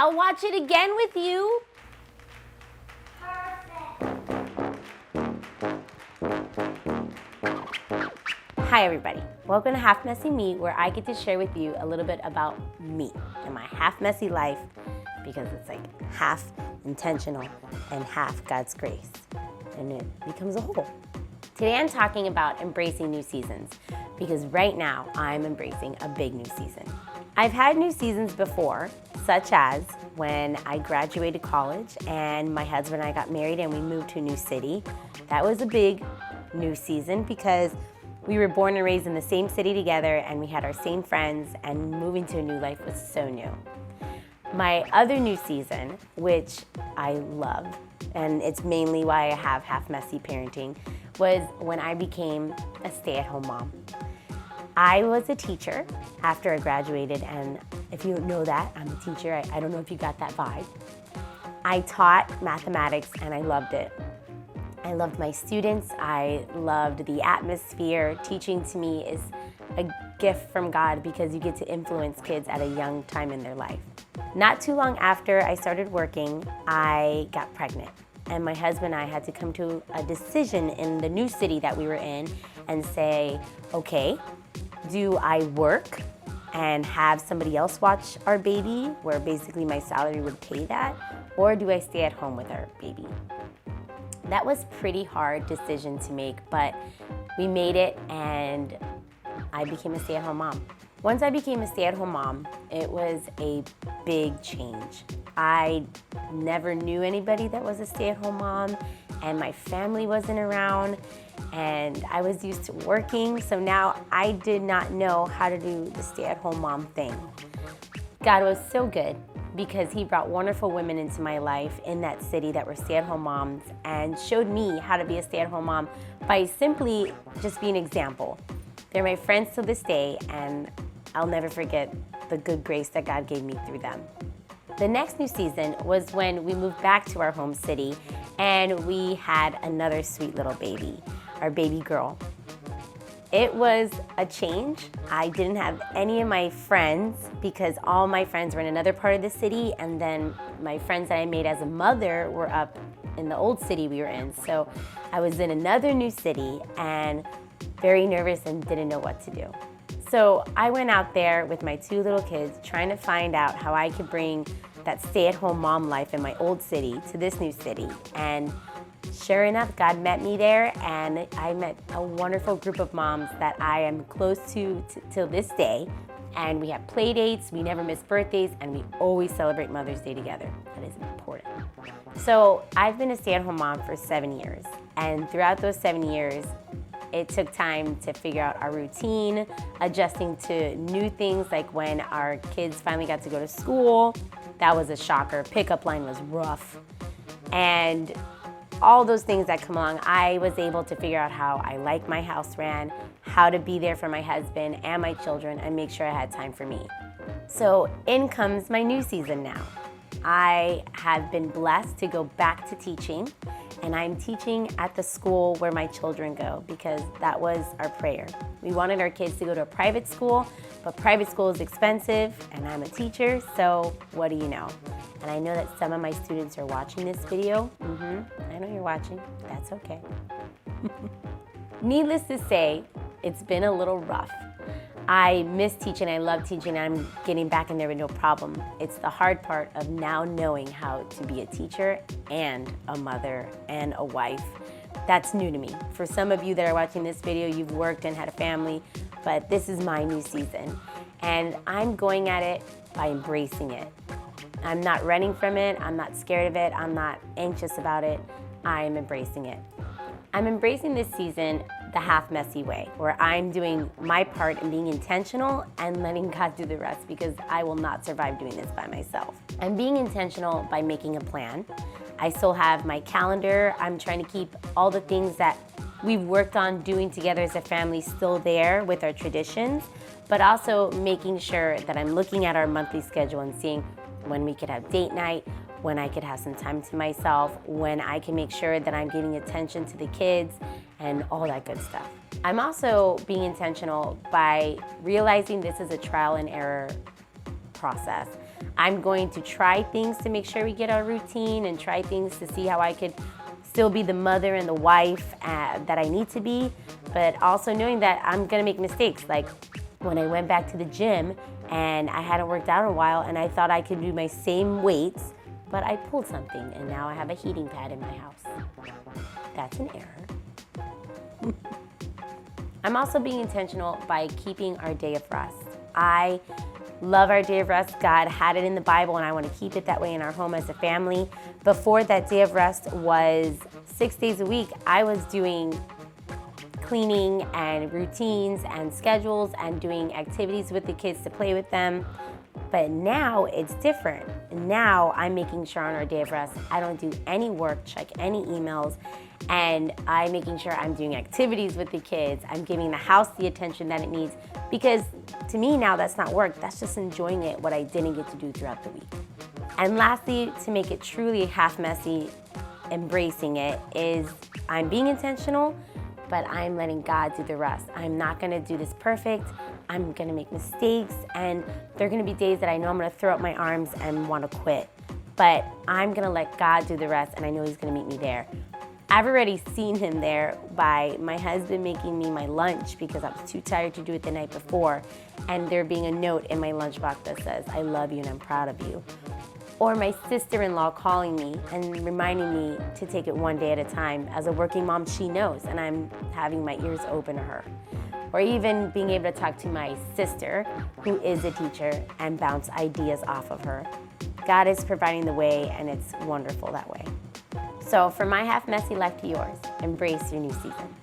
I'll watch it again with you. Hi everybody, welcome to Half Messy Me, where I get to share with you a little bit about me and my half messy life, because it's like half intentional and half God's grace, and it becomes a whole. Today I'm talking about embracing new seasons, because right now I'm embracing a big new season. I've had new seasons before, such as when I graduated college and my husband and I got married and we moved to a new city. That was a big new season because we were born and raised in the same city together and we had our same friends, and moving to a new life was so new. My other new season, which I love, and it's mainly why I have half messy parenting, was when I became a stay-at-home mom. I was a teacher after I graduated, and if you know that, I'm a teacher. I don't know if you got that vibe. I taught mathematics and I loved it. I loved my students. I loved the atmosphere. Teaching to me is a gift from God because you get to influence kids at a young time in their life. Not too long after I started working, I got pregnant. And my husband and I had to come to a decision in the new city that we were in and say, okay, do I work and have somebody else watch our baby, where basically my salary would pay that, or do I stay at home with our baby? That was a pretty hard decision to make, but we made it and I became a stay-at-home mom. Once I became a stay-at-home mom, it was a big change. I never knew anybody that was a stay-at-home mom, and my family wasn't around, and I was used to working, so now I did not know how to do the stay-at-home mom thing. God was so good because He brought wonderful women into my life in that city that were stay-at-home moms and showed me how to be a stay-at-home mom by simply just being an example. They're my friends to this day, and I'll never forget the good grace that God gave me through them. The next new season was when we moved back to our home city and we had another sweet little baby, our baby girl. It was a change. I didn't have any of my friends because all my friends were in another part of the city, and then my friends that I made as a mother were up in the old city we were in. So I was in another new city and very nervous and didn't know what to do. So I went out there with my two little kids trying to find out how I could bring that stay-at-home mom life in my old city to this new city. And sure enough, God met me there, and I met a wonderful group of moms that I am close to till this day. And we have play dates, we never miss birthdays, and we always celebrate Mother's Day together. That is important. So I've been a stay-at-home mom for 7 years, and throughout those 7 years, it took time to figure out our routine, adjusting to new things, like when our kids finally got to go to school. That was a shocker. Pickup line was rough. And all those things that come along, I was able to figure out how I like my house ran, how to be there for my husband and my children, and make sure I had time for me. So in comes my new season now. I have been blessed to go back to teaching, and I'm teaching at the school where my children go because that was our prayer. We wanted our kids to go to a private school, but private school is expensive, and I'm a teacher, so what do you know? And I know that some of my students are watching this video. I know you're watching, that's okay. Needless to say, it's been a little rough. I miss teaching, I love teaching, and I'm getting back in there with no problem. It's the hard part of now knowing how to be a teacher and a mother and a wife. That's new to me. For some of you that are watching this video, you've worked and had a family, but this is my new season. And I'm going at it by embracing it. I'm not running from it, I'm not scared of it, I'm not anxious about it, I'm embracing it. I'm embracing this season the half messy way, where I'm doing my part in being intentional and letting God do the rest, because I will not survive doing this by myself. I'm being intentional by making a plan. I still have my calendar. I'm trying to keep all the things that we've worked on doing together as a family still there with our traditions, but also making sure that I'm looking at our monthly schedule and seeing when we could have date night, when I could have some time to myself, when I can make sure that I'm giving attention to the kids and all that good stuff. I'm also being intentional by realizing this is a trial and error process. I'm going to try things to make sure we get our routine and try things to see how I could still be the mother and the wife that I need to be, but also knowing that I'm gonna make mistakes. Like when I went back to the gym and I hadn't worked out in a while and I thought I could do my same weights, but I pulled something and now I have a heating pad in my house. That's an error. I'm also being intentional by keeping our day of rest. I love our day of rest. God had it in the Bible and I want to keep it that way in our home as a family. Before that day of rest was 6 days a week, I was doing cleaning and routines and schedules and doing activities with the kids to play with them. But now it's different. Now I'm making sure on our day of rest, I don't do any work, check any emails, and I'm making sure I'm doing activities with the kids. I'm giving the house the attention that it needs, because to me now that's not work, that's just enjoying it, what I didn't get to do throughout the week. And lastly, to make it truly half messy, embracing it, is I'm being intentional, but I'm letting God do the rest. I'm not gonna do this perfect. I'm gonna make mistakes, and there are gonna be days that I know I'm gonna throw up my arms and wanna quit. But I'm gonna let God do the rest, and I know He's gonna meet me there. I've already seen Him there by my husband making me my lunch because I was too tired to do it the night before, and there being a note in my lunchbox that says, "I love you and I'm proud of you." Or my sister-in-law calling me and reminding me to take it one day at a time. As a working mom, she knows, and I'm having my ears open to her. Or even being able to talk to my sister, who is a teacher, and bounce ideas off of her. God is providing the way, and it's wonderful that way. So from my half messy life to yours, embrace your new season.